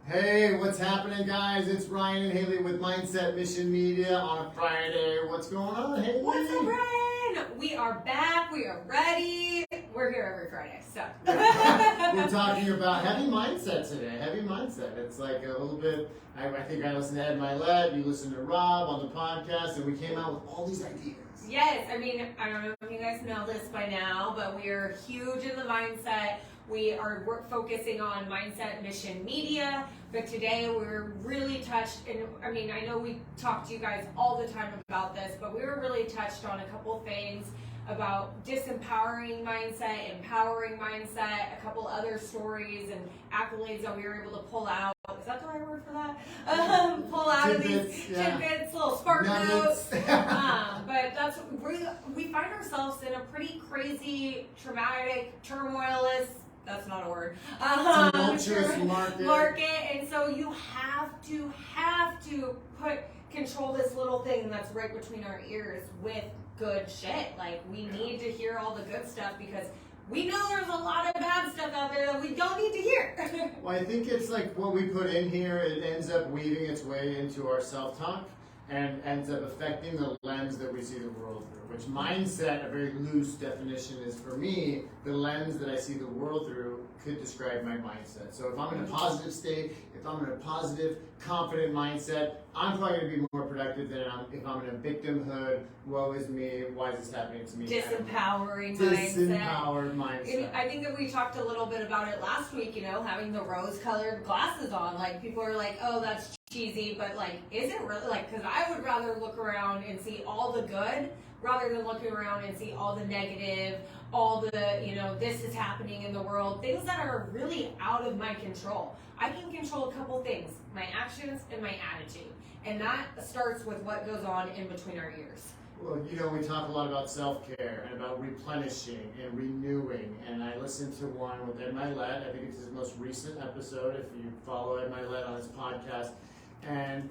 Hey, what's happening, guys? It's Ryan and Haley with Mindset Mission Media on a Friday. What's going on, Haley? What's up, Ryan? We are back. We are ready. We're here every Friday, so. We're talking about heavy mindset today. Heavy mindset. It's like a little bit, I think I listened to Ed Milet, you listened to Rob on the podcast, and we came out with all these ideas. Yes, I mean, I don't know if you guys know this by now, but we are huge in the mindset. We are focusing on Mindset Mission Media, but today we're really touched, and I mean, I know we talk to you guys all the time about this, but we were really touched on a couple things about disempowering mindset, empowering mindset, a couple other stories and accolades that we were able to pull out. Is that the right word for that? Pull out Tidbits, of these tidbits, little spark notes. But that's we find ourselves in a pretty crazy, traumatic, turmoilous. That's not a word. Tumultuous market. And so you have to control this little thing that's right between our ears with good shit. Like, we need to hear all the good stuff because we know there's a lot of bad stuff out there that we don't need to hear. Well, I think it's like what we put in here, it ends up weaving its way into our self-talk and ends up affecting the lens that we see the world through, which mindset, a very loose definition, is for me, the lens that I see the world through could describe my mindset. So if I'm in a positive state, if I'm in a positive, confident mindset, I'm probably going to be more productive than if I'm in a victimhood, woe is me, why is this happening to me? Disempowering Disempowered mindset. I think that we talked a little bit about it last week, having the rose-colored glasses on. Like, people are like, oh, that's cheesy, but like, is it really? Like, because I would rather look around and see all the good rather than looking around and see all the negative, all the, this is happening in the world, things that are really out of my control. I can control a couple things, my actions and my attitude. And that starts with what goes on in between our ears. Well, we talk a lot about self-care and about replenishing and renewing. And I listened to one with Ed Milet. I think it's his most recent episode, if you follow Ed Milet on his podcast. And,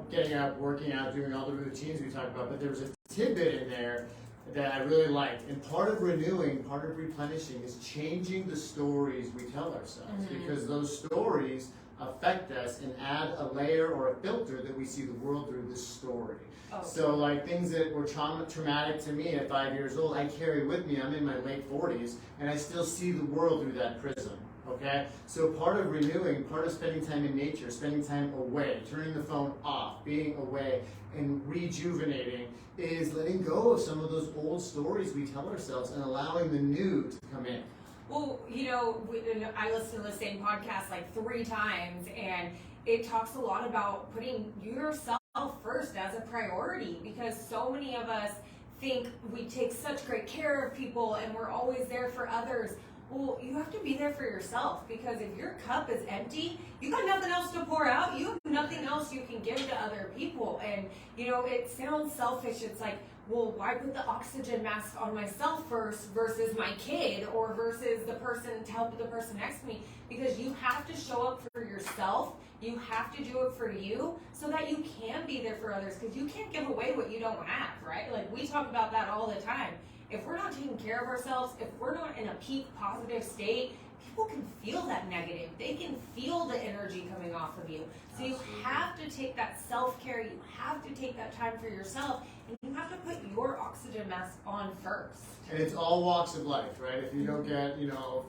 getting up, working out, doing all the routines we talked about. But there was a tidbit in there that I really liked. And part of renewing, part of replenishing is changing the stories we tell ourselves. Mm-hmm. Because those stories affect us and add a layer or a filter that we see the world through this story. Oh. So like things that were traumatic to me at 5 years old, I carry with me. I'm in my late 40s and I still see the world through that prism. Okay? So part of renewing, part of spending time in nature, spending time away, turning the phone off, being away and rejuvenating is letting go of some of those old stories we tell ourselves and allowing the new to come in. Well, I listened to the same podcast like 3 times, and it talks a lot about putting yourself first as a priority, because so many of us think we take such great care of people and we're always there for others. Well, you have to be there for yourself, because if your cup is empty, you got nothing else to pour out. You have nothing else you can give to other people. And, it sounds selfish. It's like, well, why put the oxygen mask on myself first versus my kid or versus the person to help the person next to me? Because you have to show up for yourself. You have to do it for you so that you can be there for others, because you can't give away what you don't have, right? Like, we talk about that all the time. If we're not taking care of ourselves, if we're not in a peak positive state, people can feel that negative. They can feel the energy coming off of you. So you have to take that self-care, you have to take that time for yourself, and you have to put your oxygen mask on first. And it's all walks of life, right? If you don't get,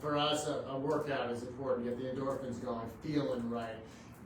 for us, a workout is important. Get the endorphins going, feeling right.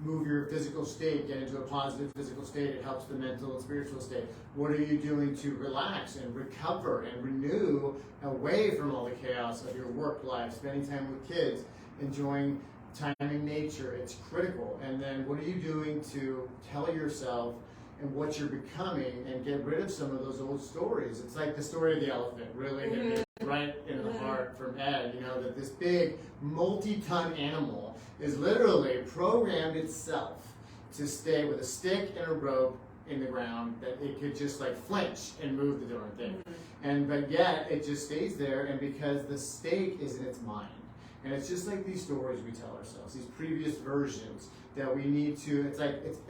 Move your physical state, get into a positive physical state. It helps the mental and spiritual state. What are you doing to relax and recover and renew away from all the chaos of your work life, spending time with kids, enjoying time in nature? It's critical. And then what are you doing to tell yourself and what you're becoming and get rid of some of those old stories? It's like the story of the elephant, really hit me right in the heart from Ed, that this big multi-ton animal is literally programmed itself to stay with a stick and a rope in the ground, that it could just like flinch and move the darn thing. But yet it just stays there, and because the stake is in its mind. And it's just like these stories we tell ourselves, these previous versions that we need to, it's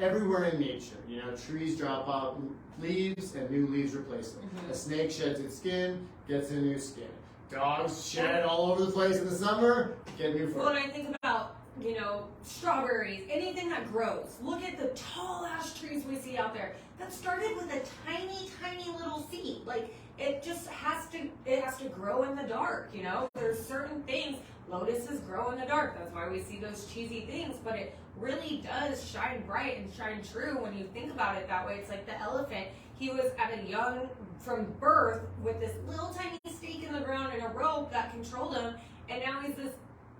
everywhere in nature. Trees drop out leaves and new leaves replace them. A snake sheds its skin, gets a new skin. Dogs shed all over the place in the summer, get new fur. Well, and I think about strawberries, anything that grows. Look at the tall ash trees we see out there. That started with a tiny, tiny little seed. Like, it just has to grow in the dark, There's certain things, lotuses grow in the dark. That's why we see those cheesy things, but it really does shine bright and shine true when you think about it that way. It's like the elephant. He was at a young, from birth, with this little tiny stake in the ground and a rope that controlled him, and now he's this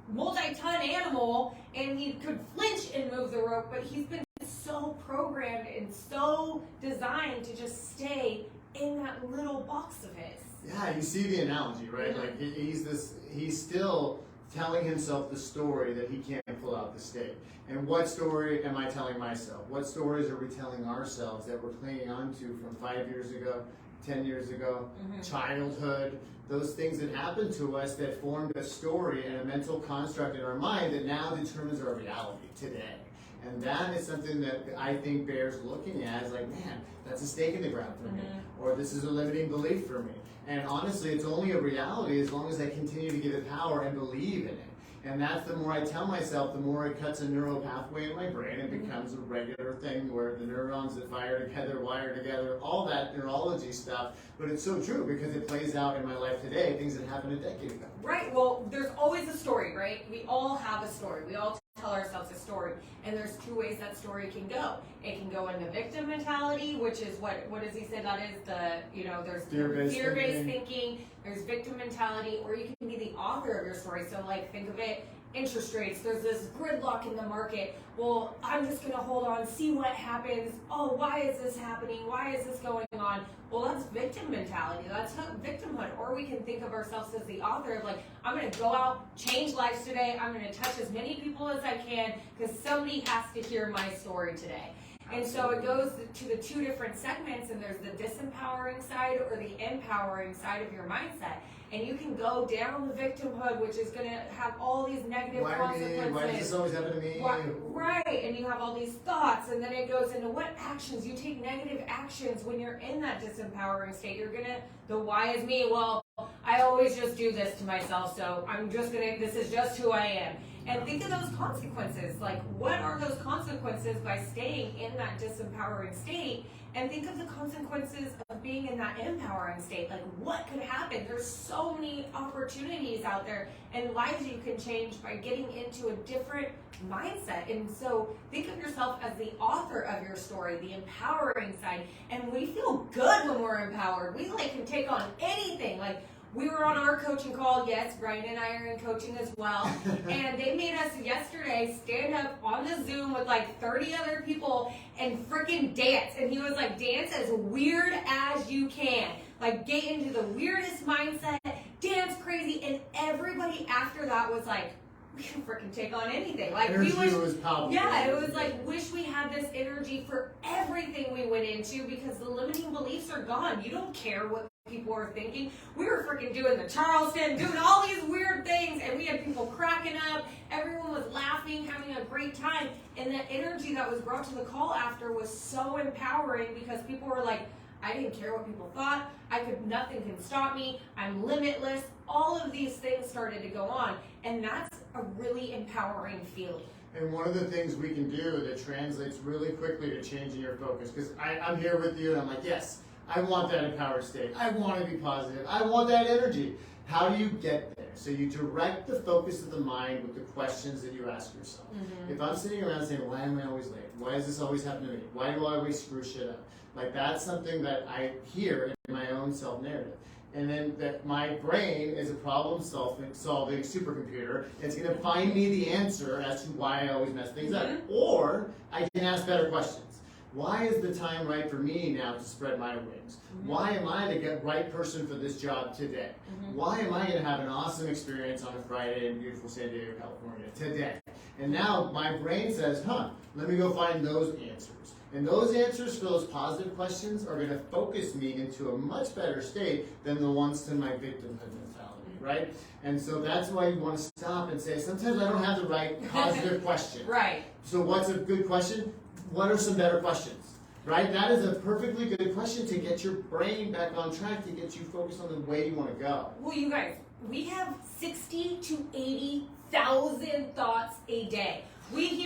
multi-ton animal, and he could flinch and move the rope, but he's been so programmed and so designed to just stay in that little box of his. Yeah, you see the analogy, right? Like he's still telling himself the story that he can't pull out the stake. And what story am I telling myself? What stories are we telling ourselves that we're clinging on to from 5 years ago, 10 years ago, childhood, those things that happened to us that formed a story and a mental construct in our mind that now determines our reality today. And that is something that I think bears looking at as like, man, that's a stake in the ground for me, or this is a limiting belief for me. And honestly, it's only a reality as long as I continue to give it power and believe in it. And that's the more I tell myself, the more it cuts a neural pathway in my brain. It becomes a regular thing where the neurons that fire together, wire together, all that neurology stuff. But it's so true because it plays out in my life today, things that happened a decade ago. Right. Well, there's always a story, right? We all have a story. We all tell ourselves a story. And there's two ways that story can go. It can go into victim mentality, which is what does he say that is? There's fear-based thinking, there's victim mentality, or you can be the author of your story. So think of it, interest rates, there's this gridlock in the market. Well, I'm just going to hold on, see what happens. Oh, why is this happening? Why is this going on? Well, that's victim mentality. That's victimhood. Or we can think of ourselves as the author of I'm going to go out, change lives today. I'm going to touch as many people as I can because somebody has to hear my story today. And so it goes to the two different segments, and there's the disempowering side or the empowering side of your mindset. And you can go down the victimhood, which is going to have all these negative consequences. Why does this always happen to me? Right, and you have all these thoughts, and then it goes into what actions. You take negative actions when you're in that disempowering state. The why is me, well, I always just do this to myself, so this is just who I am. And think of those consequences. What are those consequences by staying in that disempowering state? And think of the consequences of being in that empowering state. What could happen? There's so many opportunities out there and lives you can change by getting into a different mindset. And so think of yourself as the author of your story, the empowering side. And we feel good when we're empowered. We can take on anything. We were on our coaching call. Yes, Brian and I are in coaching as well. And they made us yesterday stand up on the Zoom with 30 other people and freaking dance. And he was dance as weird as you can. Get into the weirdest mindset, dance crazy. And everybody after that was we can freaking take on anything. Was powerful. Yeah, it was wish we had this energy for everything we went into because the limiting beliefs are gone. You don't care what people are thinking. We were freaking doing the Charleston, doing all these weird things, and we had people cracking up. Everyone was laughing, having a great time. And the energy that was brought to the call after was so empowering because people were I didn't care what people thought. Nothing can stop me. I'm limitless. All of these things started to go on. And that's a really empowering feeling. And one of the things we can do that translates really quickly to changing your focus, because I'm here with you and I'm yes, I want that empowered state. I want to be positive. I want that energy. How do you get there? So you direct the focus of the mind with the questions that you ask yourself. If I'm sitting around saying, why am I always late? Why does this always happen to me? Why do I always screw shit up? That's something that I hear in my own self-narrative. And then that my brain is a problem-solving supercomputer. It's going to find me the answer as to why I always mess things up. Or I can ask better questions. Why is the time right for me now to spread my wings? Why am I the right person for this job today? Why am I going to have an awesome experience on a Friday in beautiful San Diego, California today? And now my brain says, let me go find those answers. And those answers for those positive questions are going to focus me into a much better state than the ones to my victimhood mentality, right? And so that's why you want to stop and say, sometimes I don't have the right positive question. Right. So what's a good question? What are some better questions? Right? That is a perfectly good question to get your brain back on track, to get you focused on the way you want to go. Well, you guys, we have 60 to 40,000 thoughts a day. We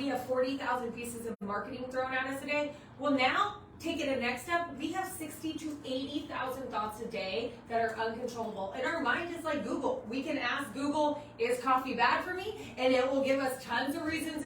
have 40,000 pieces of marketing thrown at us a day. Well, now, take it a next step, we have 60 to 80,000 thoughts a day that are uncontrollable. And our mind is like Google. We can ask Google, is coffee bad for me? And it will give us tons of reasons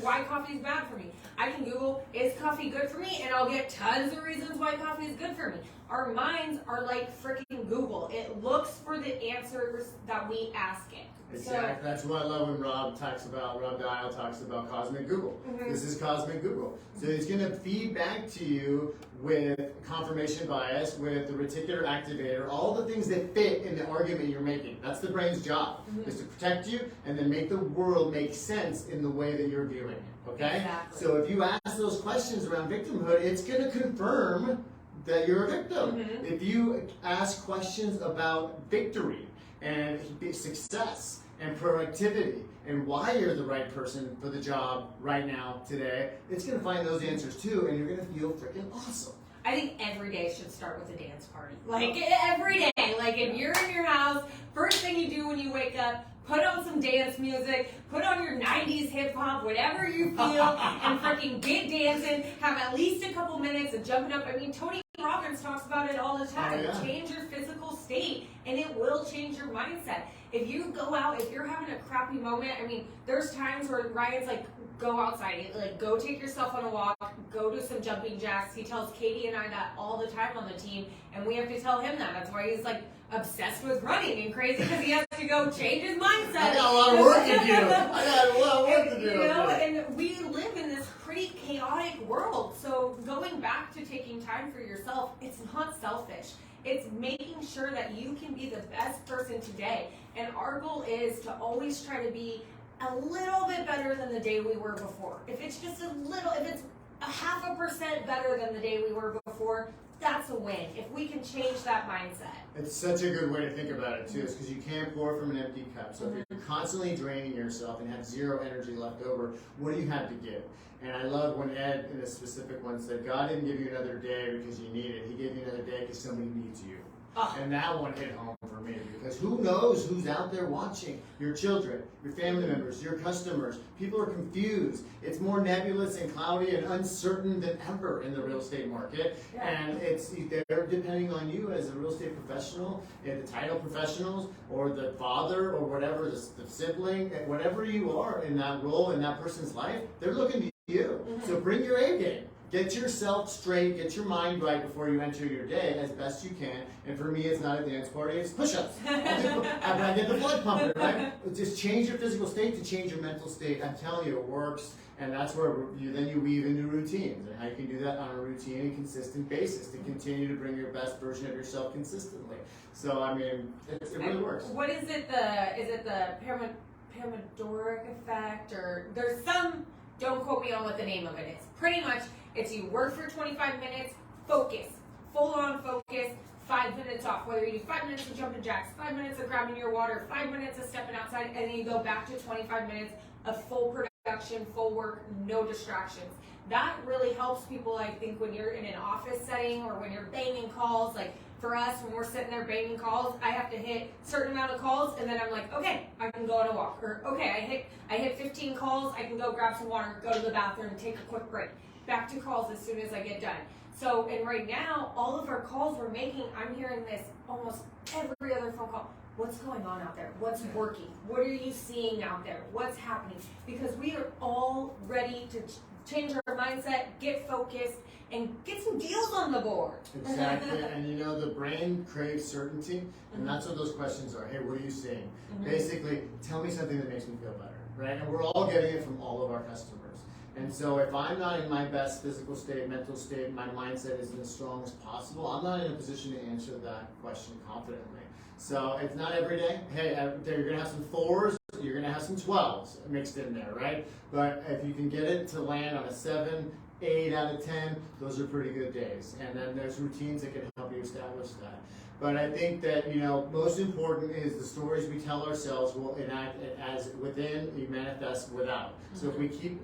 why coffee is bad for me. I can Google, is coffee good for me? And I'll get tons of reasons why coffee is good for me. Our minds are like freaking Google. It looks for the answers that we ask it. Exactly. So, that's what I love when Rob Dial talks about cosmic Google. Mm-hmm. This is cosmic Google. So it's going to feed back to you with confirmation bias, with the reticular activator, all the things that fit in the argument you're making. That's the brain's job, is to protect you and then make the world make sense in the way that you're viewing it. Okay? Exactly. So if you ask those questions around victimhood, it's going to confirm that you're a victim. Mm-hmm. If you ask questions about victory and success and productivity and why you're the right person for the job right now, today, it's going to find those answers too, and you're going to feel freaking awesome. I think every day should start with a dance party. Like, every day. Like, if you're in your house, first thing you do when you wake up, put on some dance music, put on your 90s hip-hop, whatever you feel, and freaking get dancing, have at least a couple minutes of jumping up. I mean, Tony Robbins talks about it all the time. Oh, yeah. Change your physical state, and it will change your mindset. If you go out, if you're having a crappy moment, I mean, there's times where Ryan's like, go outside, like, go take yourself on a walk, go do some jumping jacks. He tells Katie and I that all the time on the team, and we have to tell him that. That's why he's like obsessed with running and crazy, because he has to go change his mindset. I got a lot of work to do. I got a lot of work to do. You know, and we live in this pretty chaotic world. So going back to taking time for yourself, it's not selfish. It's making sure that you can be the best person today. And our goal is to always try to be a little bit better than the day we were before. If it's just a little, if it's 0.5% better than the day we were before, that's a win. If we can change that mindset. It's such a good way to think about it too, is because you can't pour from an empty cup. So if you're constantly draining yourself and have zero energy left over, what do you have to give? And I love when Ed, in a specific one, said, God didn't give you another day because you need it. He gave you another day because somebody needs you. Oh. And that one hit home for me, because who knows who's out there watching? Your children, your family members, your customers. People are confused. It's more nebulous and cloudy and uncertain than ever in the real estate market. Yeah. And they're depending on you as a real estate professional, the title professionals, or the father, or whatever, the sibling, whatever you are in that role in that person's life, they're looking to you. Mm-hmm. So bring your A game. Get yourself straight, get your mind right before you enter your day as best you can. And for me, it's not a dance party, it's push-ups. I get the blood pumping, right? Just change your physical state to change your mental state. I'm telling you, it works. And that's where you weave into routines, and how you can do that on a routine and consistent basis to continue to bring your best version of yourself consistently. So, I mean, it really works. What is it, the Pomodoro effect, or there's some, don't quote me on what the name of it is. Pretty much, it's you work for 25 minutes, focus, full on focus, 5 minutes off, whether you do 5 minutes of jumping jacks, 5 minutes of grabbing your water, 5 minutes of stepping outside, and then you go back to 25 minutes of full production, full work, no distractions. That really helps people, I think, when you're in an office setting or when you're banging calls. Like for us, when we're sitting there banging calls, I have to hit a certain amount of calls, and then I'm like, okay, I can go on a walk. Or okay, I hit 15 calls, I can go grab some water, go to the bathroom, take a quick break. Back to calls as soon as I get done. So, and right now, all of our calls we're making, I'm hearing this almost every other phone call. What's going on out there? What's working? What are you seeing out there? What's happening? Because we are all ready to change our mindset, get focused, and get some deals on the board. Exactly. And you know, the brain craves certainty, and that's what those questions are. Hey, what are you seeing? Basically, tell me something that makes me feel better, right? And we're all getting it from all of our customers. And so if I'm not in my best physical state, mental state, my mindset isn't as strong as possible, I'm not in a position to answer that question confidently. So it's not every day. Hey, you're going to have some 4s, you're going to have some 12s mixed in there, right? But if you can get it to land on a 7, 8 out of 10, those are pretty good days. And then there's routines that can help you establish that. But I think that, you know, most important is the stories we tell ourselves will enact as within, you manifest without. So if we keep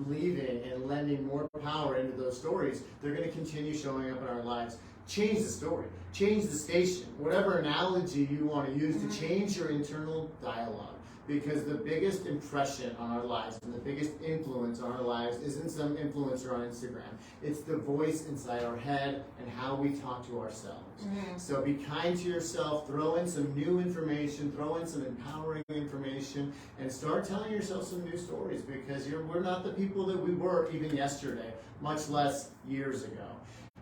believing and lending more power into those stories, they're going to continue showing up in our lives. Change the story, change the station, whatever analogy you want to use to change your internal dialogue. Because the biggest impression on our lives and the biggest influence on our lives isn't some influencer on Instagram. It's the voice inside our head and how we talk to ourselves. So be kind to yourself, throw in some new information, throw in some empowering information, and start telling yourself some new stories, because we're not the people that we were even yesterday, much less years ago.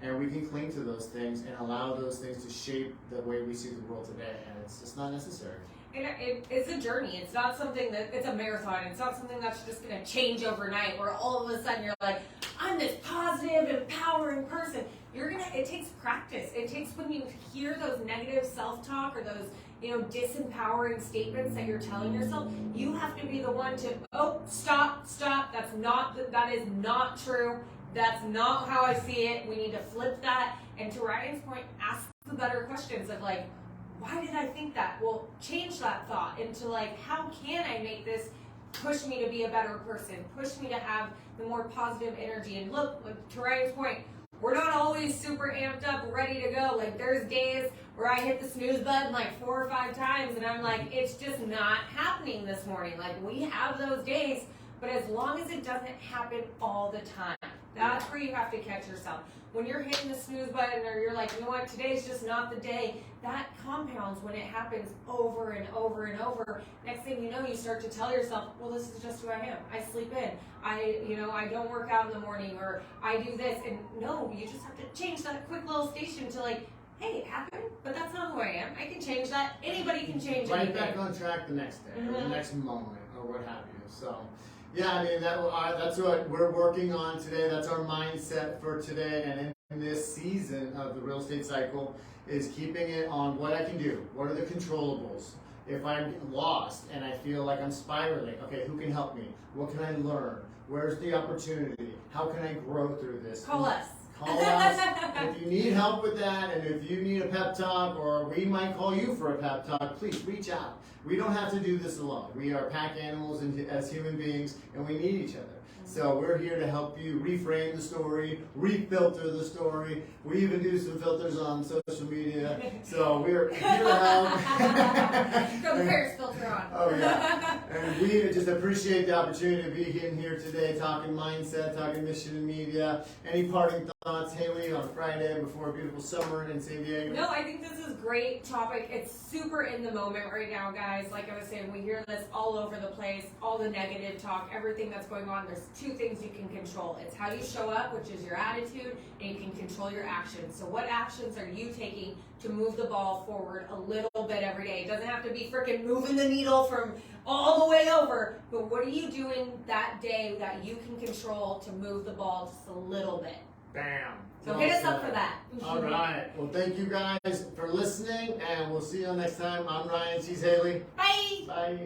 And we can cling to those things and allow those things to shape the way we see the world today, and it's just not necessary. And it's a journey. It's not something it's a marathon. It's not something that's just going to change overnight, where all of a sudden you're like, I'm this positive, empowering person. It takes practice. It takes when you hear those negative self-talk or those, disempowering statements that you're telling yourself, you have to be the one to, stop. That is not true. That's not how I see it. We need to flip that. And to Ryan's point, ask the better questions of like, why did I think that? Well, change that thought into like, how can I make this push me to be a better person, push me to have the more positive energy? And look, to Ryan's point, we're not always super amped up, ready to go. Like there's days where I hit the snooze button like 4 or 5 times and I'm like, it's just not happening this morning. Like we have those days, but as long as it doesn't happen all the time, that's where you have to catch yourself. When you're hitting the snooze button or you're like, you know what, today's just not the day, that compounds when it happens over and over and over. Next thing you know, you start to tell yourself, well, this is just who I am. I sleep in. I don't work out in the morning, or I do this. And no, you just have to change that quick little station to like, hey, it happened, but that's not who I am. I can change that. Anybody can change right anything. Back on track the next day, or the next moment, or what have you. So, yeah, I mean, that's what we're working on today. That's our mindset for today. And in this season of the real estate cycle is keeping it on what I can do. What are the controllables? If I'm lost and I feel like I'm spiraling, okay, who can help me? What can I learn? Where's the opportunity? How can I grow through this? Call us. Call us. If you need help with that, and if you need a pep talk, or we might call you for a pep talk, please reach out. We don't have to do this alone. We are pack animals as human beings, and we need each other. So we're here to help you reframe the story, refilter the story. We even do some filters on social media. So we're here to help. Go Paris filter on. Oh yeah. And we just appreciate the opportunity to be in here today, talking mindset, talking mission and media. Any parting thoughts, Haley, on Friday before a beautiful summer in San Diego? No, I think this is a great topic. It's super in the moment right now, guys. Like I was saying, we hear this all over the place, all the negative talk, everything that's going on. There's 2 things you can control. It's how you show up, which is your attitude, and you can control your actions. So what actions are you taking to move the ball forward a little bit every day? It doesn't have to be freaking moving the needle from all the way over, but what are you doing that day that you can control to move the ball just a little bit? Bam. So hit us up for that. All right. Well, thank you guys for listening, and we'll see you next time. I'm Ryan. She's Haley. Bye. Bye.